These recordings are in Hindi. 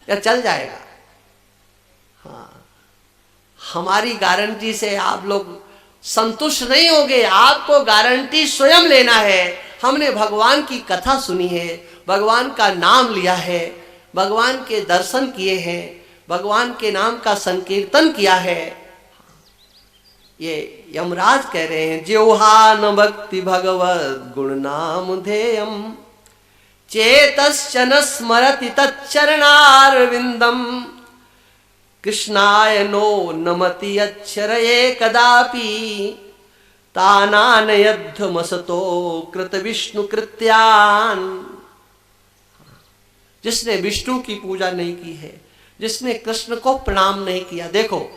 या चल जाएगा? हाँ, हमारी गारंटी से आप लोग संतुष्ट नहीं होगे, आपको गारंटी स्वयं लेना है। हमने भगवान की कथा सुनी है, भगवान का नाम लिया है, भगवान के दर्शन किए हैं, भगवान के नाम का संकीर्तन किया है। ये यमराज कह रहे हैं, जिह्वा न भक्ति भगवद गुण नाम धेयम चेतश्च न स्मरति तच्चरणारविंदम कृष्णाय नो नमति अक्षरये कदापि तानानयध्वमसतो कृत विष्णु कृत्यान। जिसने विष्णु की पूजा नहीं की है, जिसने कृष्ण को प्रणाम नहीं किया, देखो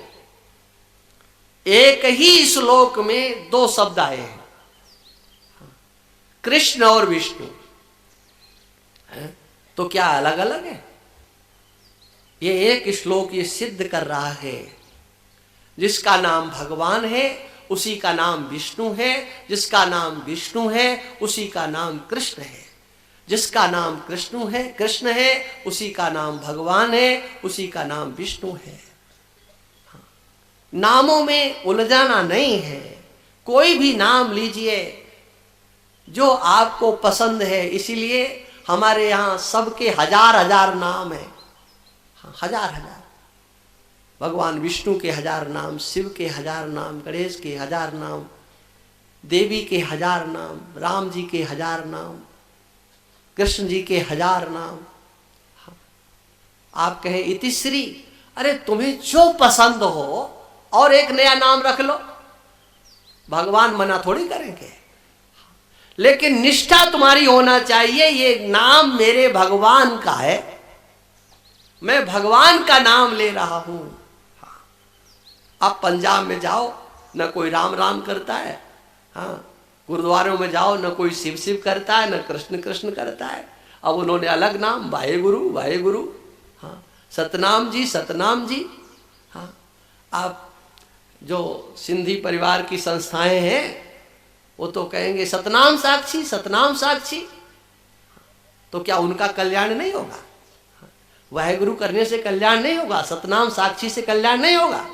एक ही श्लोक में दो शब्द आए हैं, कृष्ण और विष्णु, तो क्या अलग अलग है? ये एक श्लोक ये सिद्ध कर रहा है, जिसका नाम भगवान है उसी का नाम विष्णु है, जिसका नाम विष्णु है उसी का नाम कृष्ण है, जिसका नाम कृष्ण है उसी का नाम भगवान है, उसी का नाम विष्णु है। नामों में उलझाना नहीं है, कोई भी नाम लीजिए जो आपको पसंद है। इसीलिए हमारे यहाँ सबके हजार हजार नाम है, हजार हजार, भगवान विष्णु के हजार नाम, शिव के हजार नाम, गणेश के हजार नाम, देवी के हजार नाम, राम जी के हजार नाम, कृष्ण जी के हजार नाम। आप कहें इतिश्री, अरे तुम्हें जो पसंद हो और एक नया नाम रख लो, भगवान मना थोड़ी करेंगे, लेकिन निष्ठा तुम्हारी होना चाहिए, ये नाम मेरे भगवान का है, मैं भगवान का नाम ले रहा हूं। आप पंजाब में जाओ न कोई राम राम करता है, हाँ, गुरुद्वारों में जाओ न कोई शिव शिव करता है, न कृष्ण कृष्ण करता है। अब उन्होंने अलग नाम, वाहे गुरु, हाँ, सतनाम जी, हाँ। आप जो सिंधी परिवार की संस्थाएं हैं वो तो कहेंगे सतनाम साक्षी, तो क्या उनका कल्याण नहीं होगा? वाहेगुरु करने से कल्याण नहीं होगा, सतनाम साक्षी से कल्याण नहीं होगा।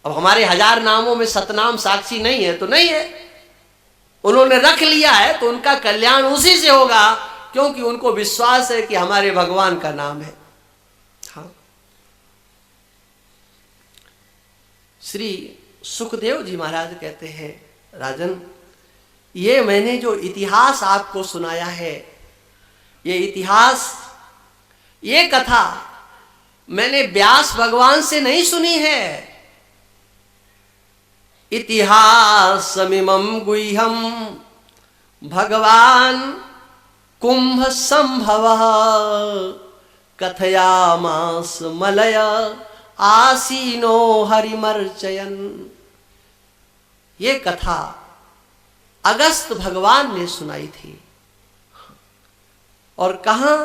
अब हमारे हजार नामों में सतनाम साक्षी नहीं है तो नहीं है, उन्होंने रख लिया है तो उनका कल्याण उसी से होगा, क्योंकि उनको विश्वास है कि हमारे भगवान का नाम है। हाँ, श्री सुखदेव जी महाराज कहते हैं, राजन, ये मैंने जो इतिहास आपको सुनाया है, ये इतिहास, ये कथा मैंने व्यास भगवान से नहीं सुनी है। इतिहासमिमं गुह्यं भगवान कुंभ संभवः कथयामास मलय आसीनो हरिमर्चयन। ये कथा अगस्त भगवान ने सुनाई थी, और कहां?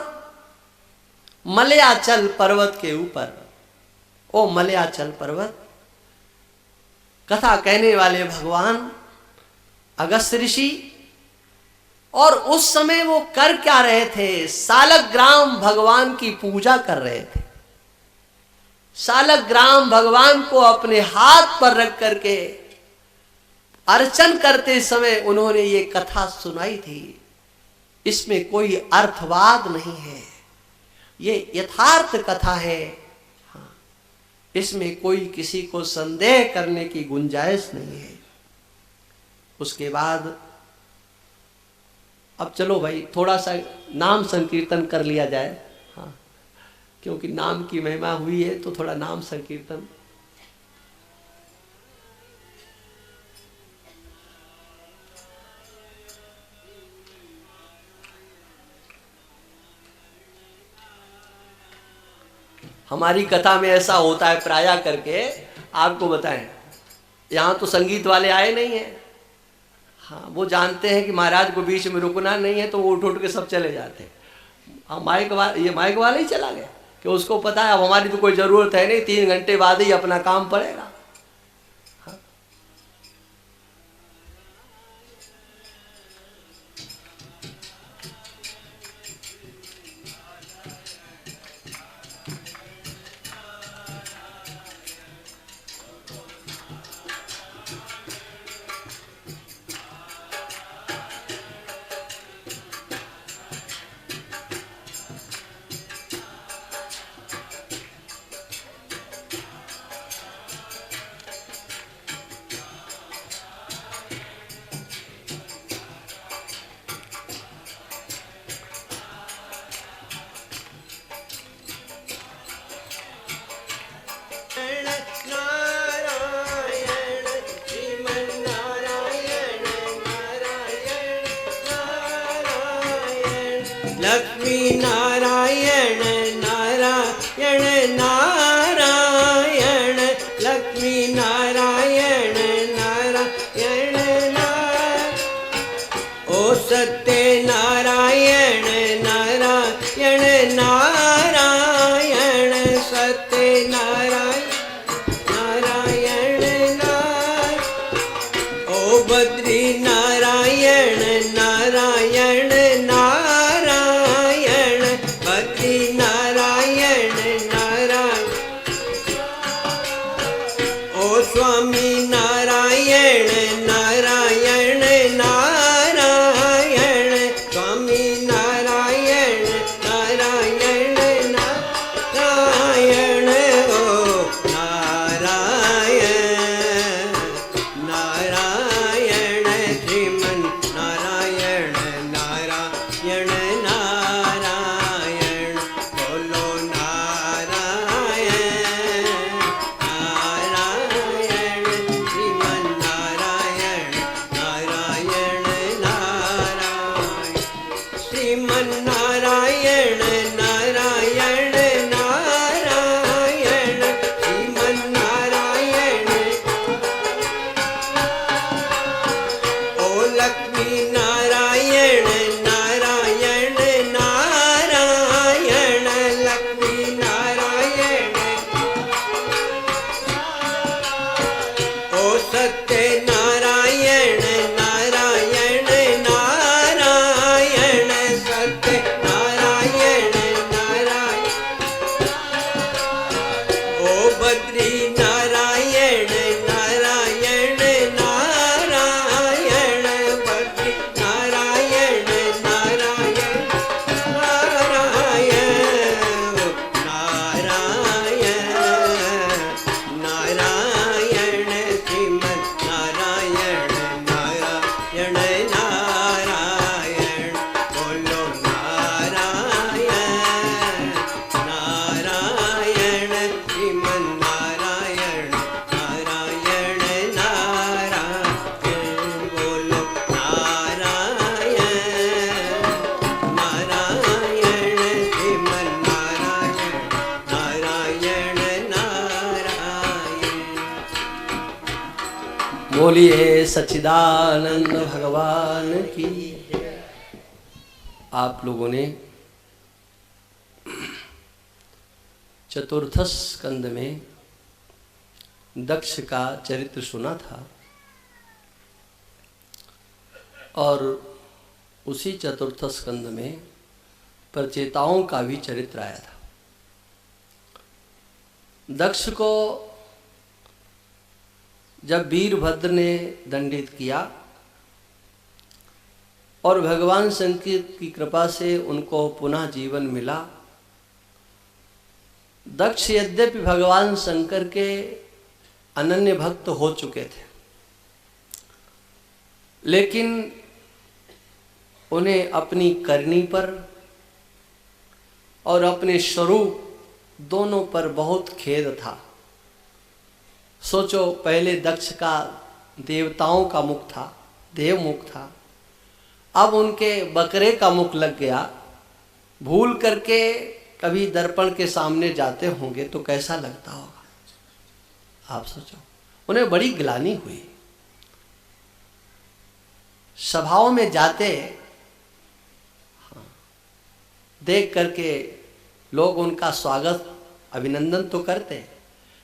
मलयाचल पर्वत के ऊपर। ओ मलयाचल पर्वत, कथा कहने वाले भगवान अगस्त ऋषि, और उस समय वो कर क्या रहे थे? सालग्राम भगवान की पूजा कर रहे थे। सालग्राम भगवान को अपने हाथ पर रख करके अर्चन करते समय उन्होंने ये कथा सुनाई थी। इसमें कोई अर्थवाद नहीं है, ये यथार्थ कथा है। हाँ, इसमें कोई किसी को संदेह करने की गुंजाइश नहीं है। उसके बाद अब चलो भाई थोड़ा सा नाम संकीर्तन कर लिया जाए, हाँ, क्योंकि नाम की महिमा हुई है तो थोड़ा नाम संकीर्तन। हमारी कथा में ऐसा होता है, प्राया करके आपको बताएं, यहाँ तो संगीत वाले आए नहीं हैं। हाँ, वो जानते हैं कि महाराज को बीच में रुकना नहीं है, तो वो उठ के सब चले जाते हैं। हाँ, माइक वाला ही चला गया कि उसको पता है अब हमारी तो कोई ज़रूरत है नहीं, 3 घंटे बाद ही अपना काम पड़ेगा। हाँ। नारायण लक्ष्मी नारायण नारायण नारायण ओ सत्य नारायण नारायण नारायण सत्य नारायण नारायण नारायण ओ बद्री नारायण नारायण नारायण बद्री नारायण नारायण ओ स्वामी नारायण नारायण नारायण स्वामी नारायण नारायण नारायण ओ नारायण नारायण श्रीमन नारायण नारायण नारायण बोलो नारायण नारायण श्रीमन नारायण नारायण नारायण श्रीमन नारायण नारायण नारायण श्रीमन नारायण ओ लक्ष्मी नारायण नारायण नारायण लक्ष्मी नारायण ओ सत्य नारायण नारायण नारायण सत्य नारायण नारायण ओ बद्री नारायण नारायण नारायण बद्री नारायण नारायण नारायण नारायण नारायण श्रीमन नारायण नारायण नारायण बोलो नारायण नारायण श्रीमन नारायण नारायण नारायण बोलो नारायण नारायण श्रीमन नारायण नारायण नारायण बोलिए सच्चिदानंद भगवान की। आप लोगों ने चतुर्थ स्कंद में दक्ष का चरित्र सुना था और उसी चतुर्थ स्कंद में प्रचेताओं का भी चरित्र आया था। दक्ष को जब वीरभद्र ने दंडित किया और भगवान शंकर की कृपा से उनको पुनः जीवन मिला, दक्ष यद्यपि भगवान शंकर के अनन्य भक्त हो चुके थे, लेकिन उन्हें अपनी करनी पर और अपने स्वरूप दोनों पर बहुत खेद था। सोचो, पहले दक्ष का देवताओं का मुख था, देव मुख था, अब उनके बकरे का मुख लग गया। भूल करके कभी दर्पण के सामने जाते होंगे तो कैसा लगता होगा, आप सोचो। उन्हें बड़ी ग्लानि हुई। सभाओं में जाते देख करके लोग उनका स्वागत अभिनंदन तो करते,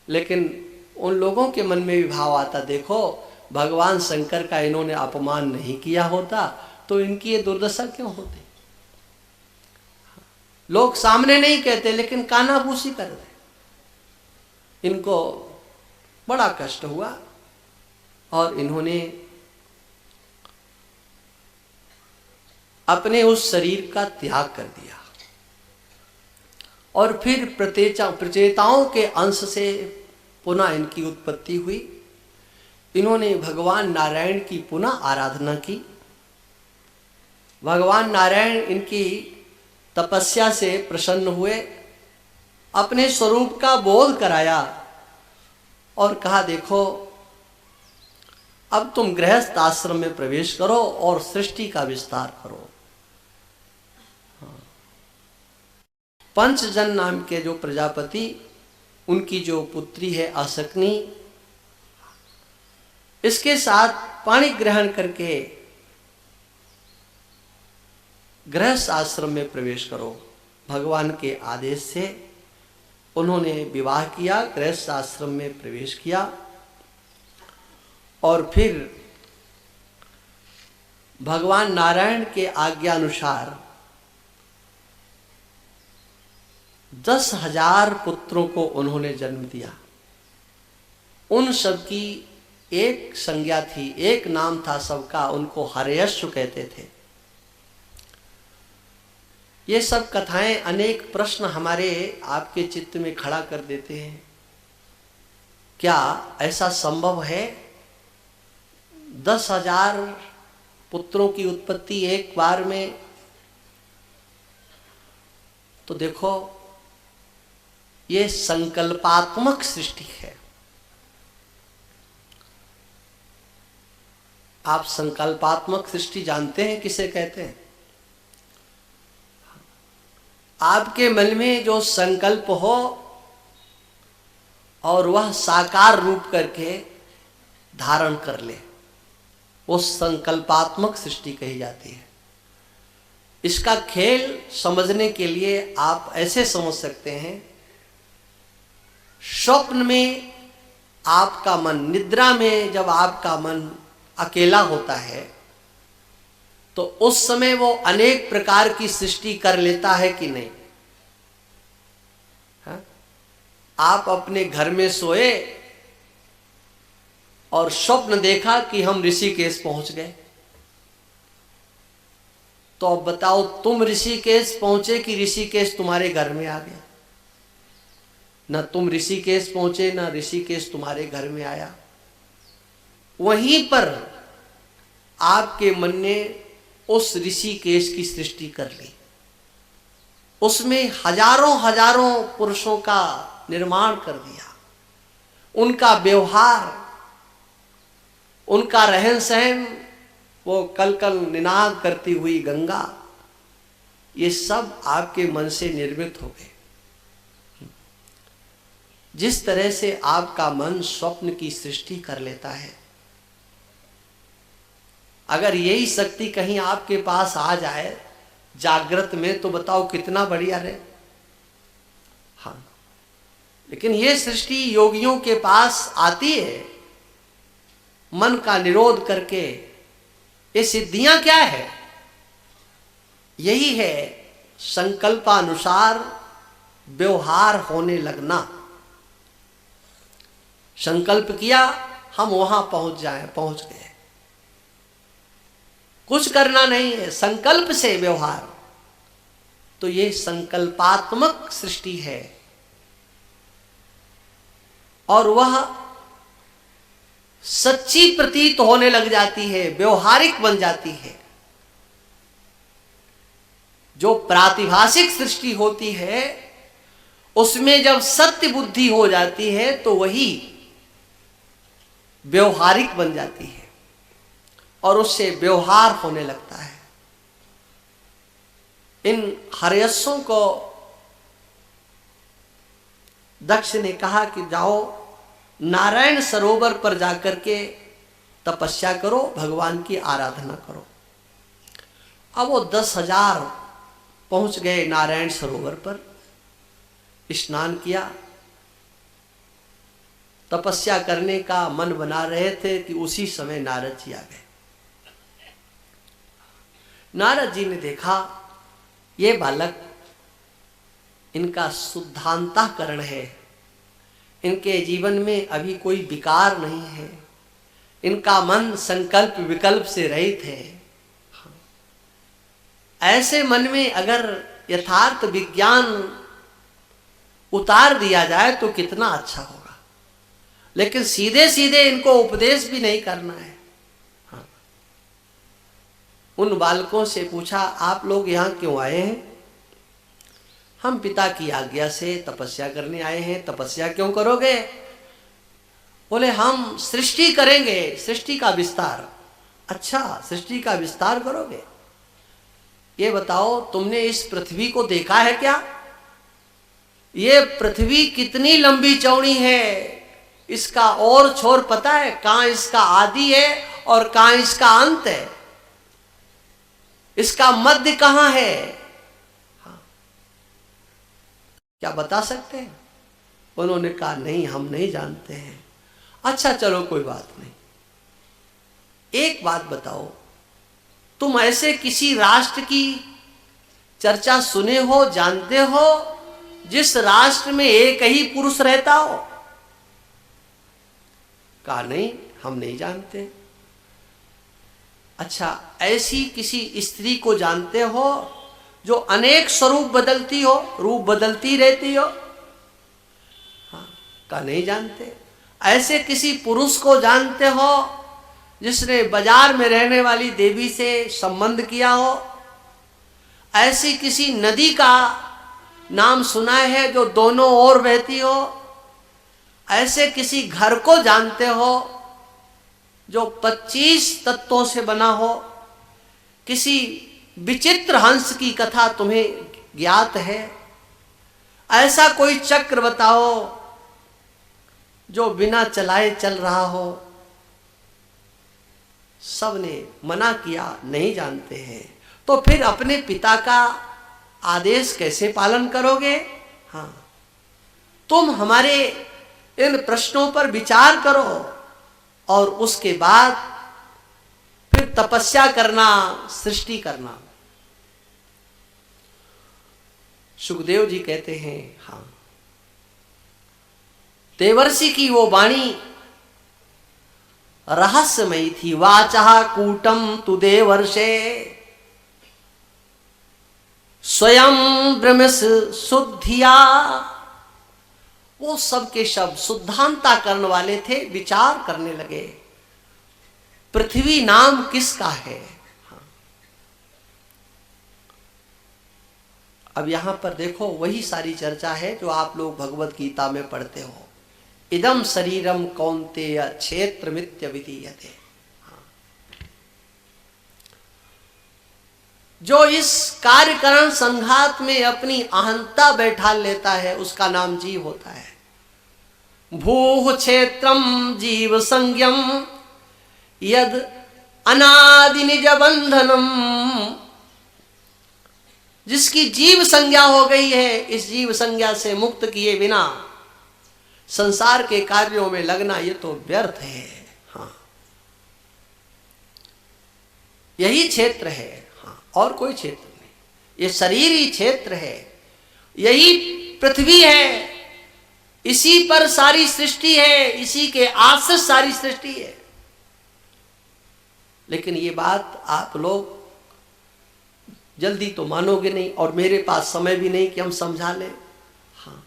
लेकिन उन लोगों के मन में भी भाव आता, देखो भगवान शंकर का इन्होंने अपमान नहीं किया होता तो इनकी ये दुर्दशा क्यों होती। लोग सामने नहीं कहते लेकिन कानाफूसी करते। इनको बड़ा कष्ट हुआ और इन्होंने अपने उस शरीर का त्याग कर दिया और फिर प्रचेताओं के अंश से पुनः इनकी उत्पत्ति हुई। इन्होंने भगवान नारायण की पुनः आराधना की। भगवान नारायण इनकी तपस्या से प्रसन्न हुए, अपने स्वरूप का बोध कराया और कहा, देखो अब तुम गृहस्थ आश्रम में प्रवेश करो और सृष्टि का विस्तार करो। पंचजन नाम के जो प्रजापति, उनकी जो पुत्री है अशक्नी, इसके साथ पाणी ग्रहण करके गृहस्थ आश्रम में प्रवेश करो। भगवान के आदेश से उन्होंने विवाह किया, गृहस्थ आश्रम में प्रवेश किया और फिर भगवान नारायण के आज्ञा अनुसार 10,000 पुत्रों को उन्होंने जन्म दिया। उन सब की एक संज्ञा थी, एक नाम था सबका, उनको हर्यश्व कहते थे। ये सब कथाएं अनेक प्रश्न हमारे आपके चित्त में खड़ा कर देते हैं। क्या ऐसा संभव है 10,000 पुत्रों की उत्पत्ति एक बार में? तो देखो, ये संकल्पात्मक सृष्टि है। आप संकल्पात्मक सृष्टि जानते हैं किसे कहते हैं? आपके मन में जो संकल्प हो और वह साकार रूप करके धारण कर ले, वो संकल्पात्मक सृष्टि कही जाती है। इसका खेल समझने के लिए आप ऐसे समझ सकते हैं, स्वप्न में आपका मन, निद्रा में जब आपका मन अकेला होता है तो उस समय वो अनेक प्रकार की सृष्टि कर लेता है कि नहीं? हा? आप अपने घर में सोए और स्वप्न देखा कि हम ऋषिकेश पहुंच गए, तो अब बताओ, तुम ऋषिकेश पहुंचे कि ऋषिकेश तुम्हारे घर में आ गया? न तुम ऋषिकेश पहुंचे, न ऋषिकेश तुम्हारे घर में आया। वहीं पर आपके मन ने उस ऋषिकेश की सृष्टि कर ली, उसमें हजारों हजारों पुरुषों का निर्माण कर दिया। उनका व्यवहार, उनका रहन सहन, वो कल कल निनाद करती हुई गंगा, ये सब आपके मन से निर्मित हो गए। जिस तरह से आपका मन स्वप्न की सृष्टि कर लेता है, अगर यही शक्ति कहीं आपके पास आ जाए जागृत में, तो बताओ कितना बढ़िया रहे। हाँ, लेकिन ये सृष्टि योगियों के पास आती है मन का निरोध करके। ये सिद्धियां क्या है? यही है संकल्पानुसार व्यवहार होने लगना। संकल्प किया, हम वहां पहुंच जाएं, पहुंच गए। कुछ करना नहीं है, संकल्प से व्यवहार। तो ये संकल्पात्मक सृष्टि है और वह सच्ची प्रतीत होने लग जाती है, व्यवहारिक बन जाती है। जो प्रातिभाषिक सृष्टि होती है उसमें जब सत्य बुद्धि हो जाती है तो वही व्यवहारिक बन जाती है और उससे व्यवहार होने लगता है। इन हर्यश्वों को दक्ष ने कहा कि जाओ नारायण सरोवर पर जाकर के तपस्या करो, भगवान की आराधना करो। अब वो 10,000 पहुंच गए नारायण सरोवर पर, स्नान किया, तपस्या करने का मन बना रहे थे कि उसी समय नारद जी आ गए। नारद जी ने देखा ये बालक, इनका शुद्धांतःकरण है, इनके जीवन में अभी कोई विकार नहीं है, इनका मन संकल्प विकल्प से रहित है। ऐसे मन में अगर यथार्थ विज्ञान उतार दिया जाए तो कितना अच्छा होगा। लेकिन सीधे सीधे इनको उपदेश भी नहीं करना है। हाँ। उन बालकों से पूछा, आप लोग यहाँ क्यों आए हैं? हम पिता की आज्ञा से तपस्या करने आए हैं। तपस्या क्यों करोगे? बोले हम सृष्टि करेंगे, सृष्टि का विस्तार। अच्छा, सृष्टि का विस्तार करोगे? ये बताओ, तुमने इस पृथ्वी को देखा है क्या? ये पृथ्वी कितनी लंबी चौड़ी है, इसका और छोर पता है? कहां इसका आदि है और कहां इसका अंत है? इसका मध्य कहां है? हाँ, क्या बता सकते हैं? उन्होंने कहा नहीं, हम नहीं जानते हैं। अच्छा चलो कोई बात नहीं, एक बात बताओ, तुम ऐसे किसी राष्ट्र की चर्चा सुने हो, जानते हो, जिस राष्ट्र में एक ही पुरुष रहता हो? कहा नहीं, हम नहीं जानते। अच्छा, ऐसी किसी स्त्री को जानते हो जो अनेक स्वरूप बदलती हो, रूप बदलती रहती हो? हाँ, कहा नहीं जानते। ऐसे किसी पुरुष को जानते हो जिसने बाजार में रहने वाली देवी से संबंध किया हो? ऐसी किसी नदी का नाम सुना है जो दोनों ओर बहती हो? ऐसे किसी घर को जानते हो जो 25 तत्वों से बना हो? किसी विचित्र हंस की कथा तुम्हें ज्ञात है? ऐसा कोई चक्र बताओ जो बिना चलाए चल रहा हो? सबने मना किया, नहीं जानते हैं। तो फिर अपने पिता का आदेश कैसे पालन करोगे? हाँ, तुम हमारे इन प्रश्नों पर विचार करो और उसके बाद फिर तपस्या करना, सृष्टि करना। सुखदेव जी कहते हैं, हाँ, देवर्षि की वो वाणी रहस्यमयी थी। वाचा कूटम तु देवर्षे स्वयं ब्रह्मस शुद्धिया। वो सबके शब्द शुद्धांता करने वाले थे, विचार करने लगे पृथ्वी नाम किसका है। हाँ। अब यहां पर देखो, वही सारी चर्चा है जो आप लोग भगवत गीता में पढ़ते हो। इदम शरीरम कौन्तेय क्षेत्रमित्य विधीयते। जो इस कार्यकरण संघात में अपनी अहंता बैठा लेता है उसका नाम जीव होता है। भूः क्षेत्रम जीव संज्ञम यद अनादि निज बंधनम। जिसकी जीव संज्ञा हो गई है, इस जीव संज्ञा से मुक्त किए बिना संसार के कार्यों में लगना ये तो व्यर्थ है। हाँ, यही क्षेत्र है, हाँ, और कोई क्षेत्र नहीं। ये शरीर ही क्षेत्र है, यही पृथ्वी है, इसी पर सारी सृष्टि है, इसी के आश्रित सारी सृष्टि है। लेकिन ये बात आप लोग जल्दी तो मानोगे नहीं, और मेरे पास समय भी नहीं कि हम समझा लें। हाँ,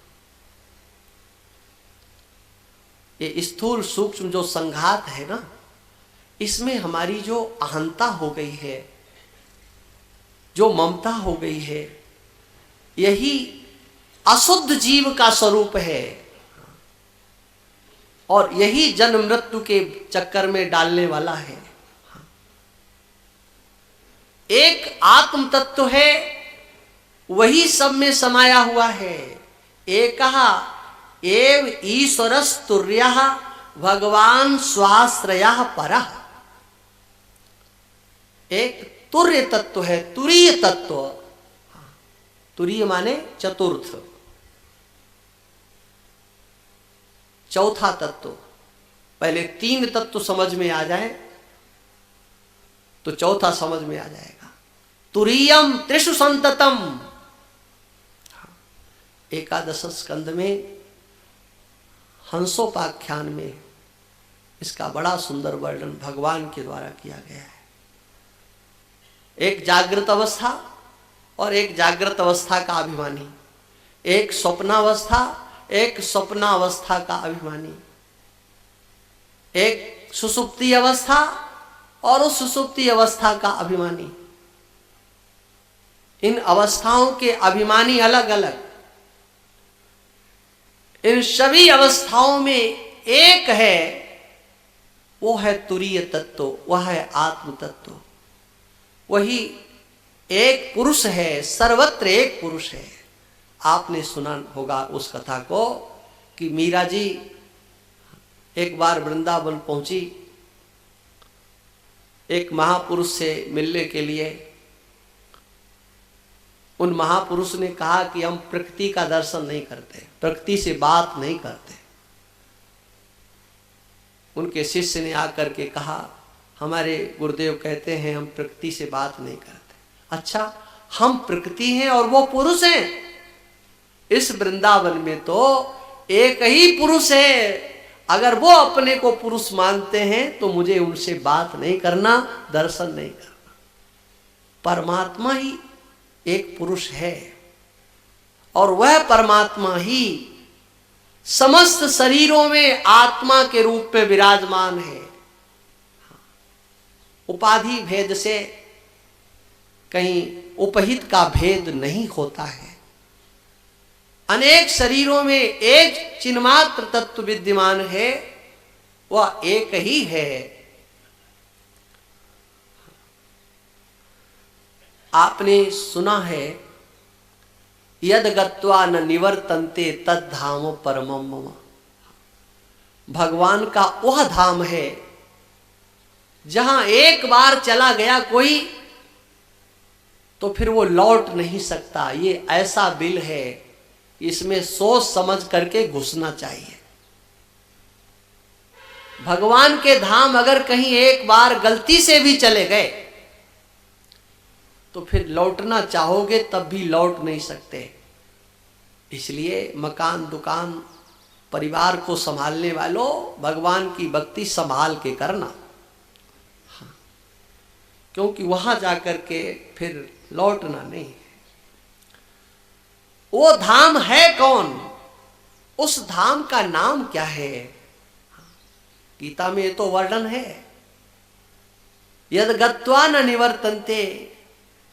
ये स्थूल सूक्ष्म जो संघात है ना, इसमें हमारी जो अहंता हो गई है, जो ममता हो गई है, यही अशुद्ध जीव का स्वरूप है, और यही जन्म मृत्यु के चक्कर में डालने वाला है। एक आत्म तत्व है, वही सब में समाया हुआ है। एकः एव ईश्वरस्तुर्यः भगवान स्वाश्रयः परः। एक तुर्य तत्व है, तुरीय तत्व। तुरीय माने चतुर्थ, चौथा तत्व। पहले 3 तत्व समझ में आ जाए तो चौथा समझ में आ जाएगा। तुरीयम त्रिषु संततम। एकादश स्कंद में हंसोपाख्यान में इसका बड़ा सुंदर वर्णन भगवान के द्वारा किया गया है। एक जागृत अवस्था और एक जागृत अवस्था का अभिमानी, एक स्वप्नावस्था, एक स्वप्नावस्था का अभिमानी, एक सुषुप्ति अवस्था और उस सुषुप्ति अवस्था का अभिमानी। इन अवस्थाओं के अभिमानी अलग अलग। इन सभी अवस्थाओं में एक है, वो है तुरीय तत्व, वह है आत्म तत्व। वही एक पुरुष है, सर्वत्र एक पुरुष है। आपने सुना होगा उस कथा को कि मीरा जी एक बार वृंदावन पहुंची एक महापुरुष से मिलने के लिए। उन महापुरुष ने कहा कि हम प्रकृति का दर्शन नहीं करते, प्रकृति से बात नहीं करते। उनके शिष्य ने आकर के कहा हमारे गुरुदेव कहते हैं हम प्रकृति से बात नहीं करते। अच्छा, हम प्रकृति हैं और वो पुरुष हैं? इस वृंदावन में तो एक ही पुरुष है। अगर वो अपने को पुरुष मानते हैं तो मुझे उनसे बात नहीं करना, दर्शन नहीं करना। परमात्मा ही एक पुरुष है और वह परमात्मा ही समस्त शरीरों में आत्मा के रूप में विराजमान है। उपाधि भेद से कहीं उपहित का भेद नहीं होता है। अनेक शरीरों में एक चिन्मात्र तत्व विद्यमान है, वह एक ही है। आपने सुना है यद गत्वा न निवर्तन्ते तद धाम परमम मम। भगवान का वह धाम है जहां एक बार चला गया कोई तो फिर वो लौट नहीं सकता। ये ऐसा बिल है, इसमें सोच समझ करके घुसना चाहिए। भगवान के धाम अगर कहीं एक बार गलती से भी चले गए तो फिर लौटना चाहोगे तब भी लौट नहीं सकते। इसलिए मकान दुकान परिवार को संभालने वालों, भगवान की भक्ति संभाल के करना। हाँ, क्योंकि वहां जाकर के फिर लौटना नहीं है। वो धाम है कौन? उस धाम का नाम क्या है? गीता में ये तो वर्णन है, यद गत्वा न निवर्तन्ते।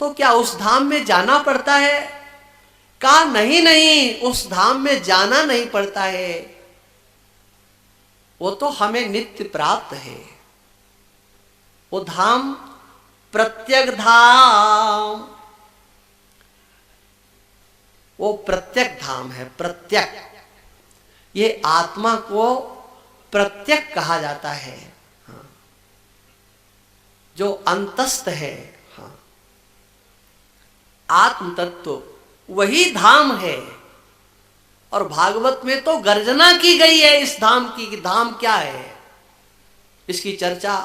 तो क्या उस धाम में जाना पड़ता है? कहा नहीं नहीं, उस धाम में जाना नहीं पड़ता है, वो तो हमें नित्य प्राप्त है। वो धाम प्रत्यक धाम, वो प्रत्यक धाम है। प्रत्यक, ये आत्मा को प्रत्यक कहा जाता है। हाँ, जो अंतस्थ है। हाँ, आत्म तत्व वही धाम है। और भागवत में तो गर्जना की गई है इस धाम की कि धाम क्या है। इसकी चर्चा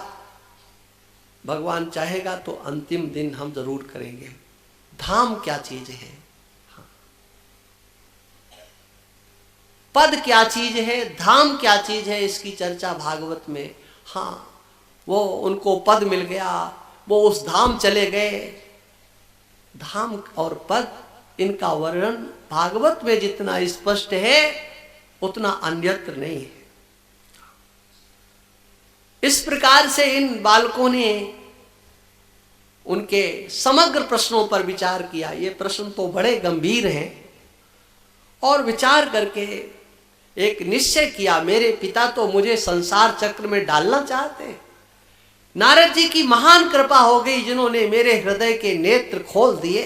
भगवान चाहेगा तो अंतिम दिन हम जरूर करेंगे। धाम क्या चीज है, पद क्या चीज है, धाम क्या चीज है, इसकी चर्चा भागवत में। हाँ, वो उनको पद मिल गया, वो उस धाम चले गए। धाम और पद, इनका वर्णन भागवत में जितना स्पष्ट है उतना अन्यत्र नहीं है। इस प्रकार से इन बालकों ने उनके समग्र प्रश्नों पर विचार किया। ये प्रश्न तो बड़े गंभीर हैं और विचार करके एक निश्चय किया, मेरे पिता तो मुझे संसार चक्र में डालना चाहते हैं। नारद जी की महान कृपा हो गई जिन्होंने मेरे हृदय के नेत्र खोल दिए।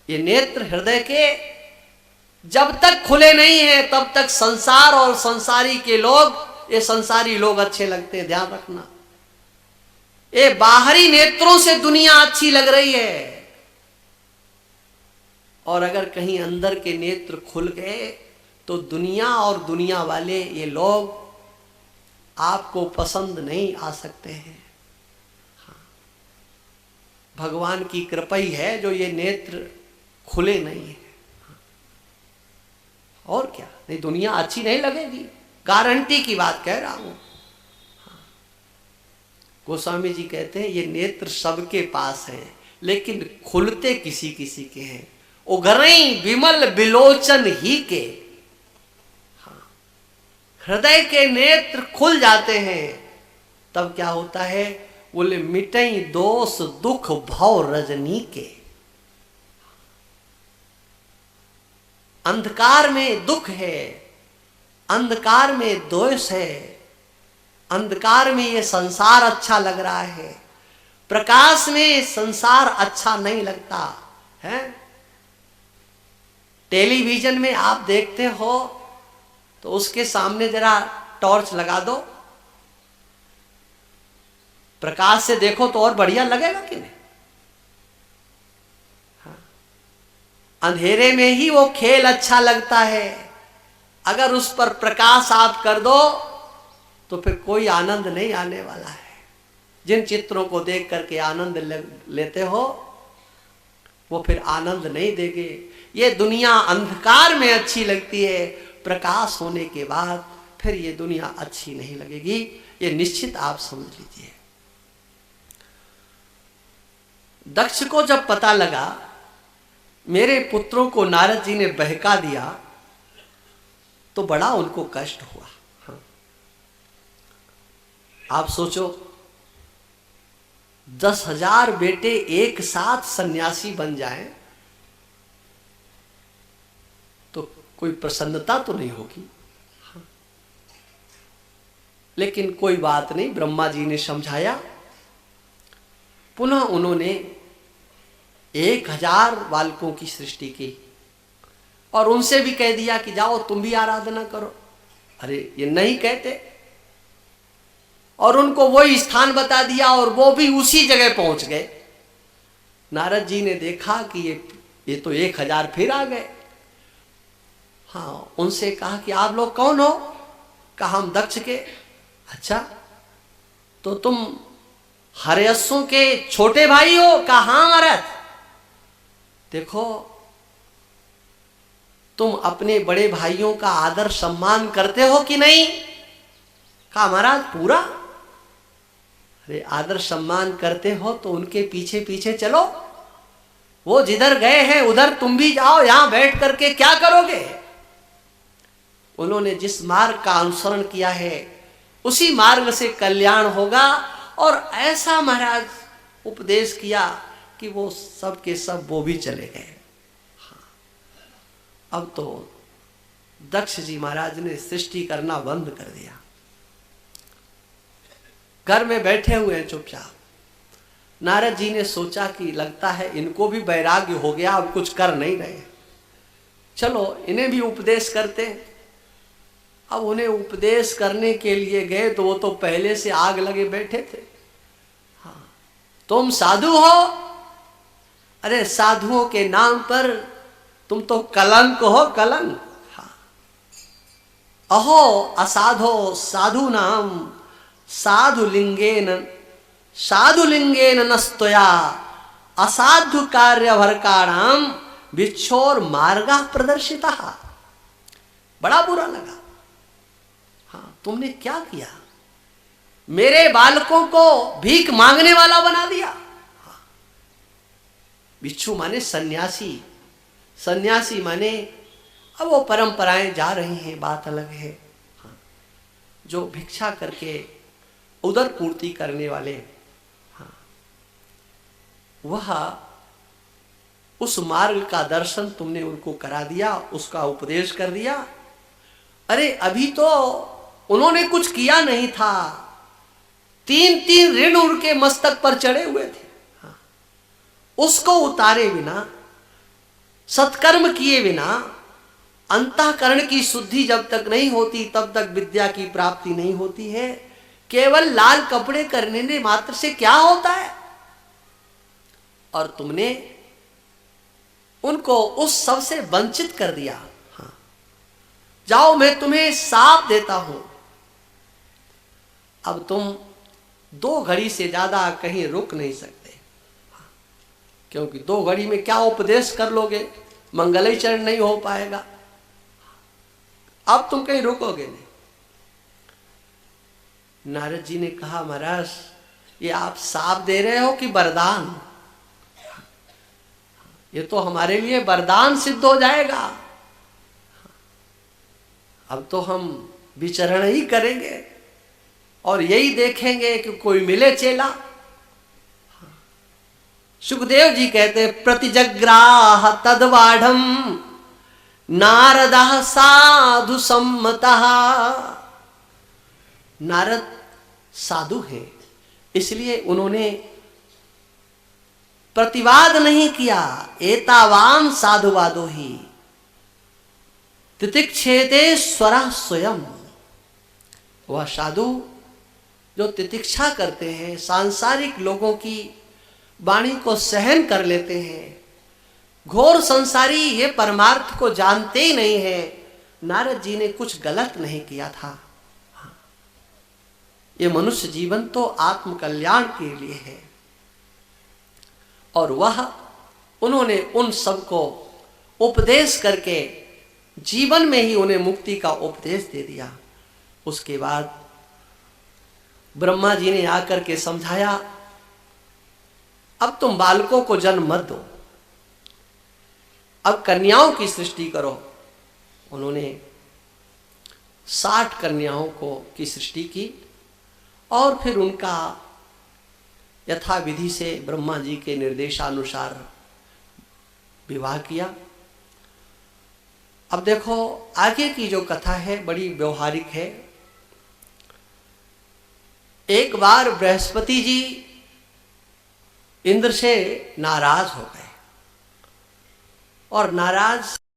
ये नेत्र हृदय के जब तक खुले नहीं हैं तब तक संसार और संसारी के लोग, ये संसारी लोग अच्छे लगते हैं, ध्यान रखना। ये बाहरी नेत्रों से दुनिया अच्छी लग रही है और अगर कहीं अंदर के नेत्र खुल गए तो दुनिया और दुनिया वाले ये लोग आपको पसंद नहीं आ सकते हैं। हाँ, भगवान की कृपा ही है जो ये नेत्र खुले नहीं है। हाँ, और क्या, नहीं दुनिया अच्छी नहीं लगेगी, गारंटी की बात कह रहा हूं। हाँ, गोस्वामी जी कहते हैं ये नेत्र सबके पास हैं लेकिन खुलते किसी किसी के हैं। उघरई विमल बिलोचन ही के, हृदय के नेत्र खुल जाते हैं तब क्या होता है, बोले मिटई दोष दुख भव रजनी के। अंधकार में दुख है, अंधकार में दोष है, अंधकार में ये संसार अच्छा लग रहा है, प्रकाश में संसार अच्छा नहीं लगता है। टेलीविजन में आप देखते हो तो उसके सामने जरा टॉर्च लगा दो, प्रकाश से देखो तो और बढ़िया लगेगा कि नहीं? हाँ। अंधेरे में ही वो खेल अच्छा लगता है, अगर उस पर प्रकाश आप कर दो तो फिर कोई आनंद नहीं आने वाला है। जिन चित्रों को देख करके आनंद लेते हो वो फिर आनंद नहीं देंगे। ये दुनिया अंधकार में अच्छी लगती है, प्रकाश होने के बाद फिर ये दुनिया अच्छी नहीं लगेगी, ये निश्चित आप समझ लीजिए। दक्ष को जब पता लगा मेरे पुत्रों को नारद जी ने बहका दिया तो बड़ा उनको कष्ट हुआ। हाँ। आप सोचो 10,000 बेटे एक साथ सन्यासी बन जाएं तो कोई प्रसन्नता तो नहीं होगी। हाँ। लेकिन कोई बात नहीं, ब्रह्मा जी ने समझाया। पुनः उन्होंने 1000 बालकों की सृष्टि की और उनसे भी कह दिया कि जाओ तुम भी आराधना करो। अरे ये नहीं कहते, और उनको वही स्थान बता दिया और वो भी उसी जगह पहुंच गए। नारद जी ने देखा कि ये तो 1000 फिर आ गए। हाँ, उनसे कहा कि आप लोग कौन हो? कहा हम दक्ष के। अच्छा, तो तुम हर्यसों के छोटे भाई हो? कहा हाँ महाराज। देखो, तुम अपने बड़े भाइयों का आदर सम्मान करते हो कि नहीं? कहा महाराज पूरा। अरे आदर सम्मान करते हो तो उनके पीछे पीछे चलो, वो जिधर गए हैं उधर तुम भी जाओ, यहां बैठ करके क्या करोगे? उन्होंने जिस मार्ग का अनुसरण किया है उसी मार्ग से कल्याण होगा। और ऐसा महाराज उपदेश किया कि वो सब के सब वो भी चले गए। हाँ। अब तो दक्ष जी महाराज ने सृष्टि करना बंद कर दिया, घर में बैठे हुए हैं चुपचाप। नारद जी ने सोचा कि लगता है इनको भी वैराग्य हो गया, अब कुछ कर नहीं रहे, चलो इन्हें भी उपदेश करते हैं। अब उन्हें उपदेश करने के लिए गए तो वो तो पहले से आग लगे बैठे थे। हाँ, तुम साधु हो? अरे साधुओं के नाम पर तुम तो कलंक हो, कलंक। हाँ। अहो असाधो साधु नाम साधुलिंगेन नस्तया असाधु कार्य भरकाणाम बिच्छोर मार्गा प्रदर्शिता। बड़ा बुरा लगा। हाँ, तुमने क्या किया? मेरे बालकों को भीख मांगने वाला बना दिया। हाँ। बिच्छू माने सन्यासी, सन्यासी माने अब वो परंपराएं जा रही हैं, बात अलग है। हाँ। जो भिक्षा करके उदर पूर्ति करने वाले, हाँ, वह उस मार्ग का दर्शन तुमने उनको करा दिया, उसका उपदेश कर दिया। अरे अभी तो उन्होंने कुछ किया नहीं था, 3 ऋण उनके मस्तक पर चढ़े हुए थे। हाँ। उसको उतारे बिना, सत्कर्म किए बिना, अंतःकरण की शुद्धि जब तक नहीं होती तब तक विद्या की प्राप्ति नहीं होती है। केवल लाल कपड़े करने ने मात्र से क्या होता है? और तुमने उनको उस सब से वंचित कर दिया। हाँ। जाओ मैं तुम्हें शाप देता हूं, अब तुम 2 घड़ी से ज्यादा कहीं रुक नहीं सकते। हाँ। क्योंकि 2 घड़ी में क्या उपदेश कर लोगे, मंगलाचरण नहीं हो पाएगा। अब तुम कहीं रुकोगे नहीं। नारद जी ने कहा महाराज ये आप शाप दे रहे हो कि वरदान? ये तो हमारे लिए वरदान सिद्ध हो जाएगा। अब तो हम विचरण ही करेंगे और यही देखेंगे कि कोई मिले चेला। सुखदेव जी कहते प्रतिजग्राह तद्वाढ़म नारदः साधु सम्मतः। नारद साधु हैं, इसलिए उन्होंने प्रतिवाद नहीं किया। एतावान साधुवादो ही, तितिक्षेतेश्वरः स्वयं, वह साधु जो तितिक्षा करते हैं, सांसारिक लोगों की वाणी को सहन कर लेते हैं, घोर संसारी ये परमार्थ को जानते ही नहीं है। नारद जी ने कुछ गलत नहीं किया था। ये मनुष्य जीवन तो आत्म कल्याण के लिए है, और वह उन्होंने उन सबको उपदेश करके जीवन में ही उन्हें मुक्ति का उपदेश दे दिया। उसके बाद ब्रह्मा जी ने आकर के समझाया, अब तुम बालकों को जन्म मत दो, अब कन्याओं की सृष्टि करो। उन्होंने 60 कन्याओं की सृष्टि की और फिर उनका यथाविधि से ब्रह्मा जी के निर्देशानुसार विवाह किया। अब देखो आगे की जो कथा है बड़ी व्यवहारिक है। एक बार बृहस्पति जी इंद्र से नाराज हो गए, और नाराज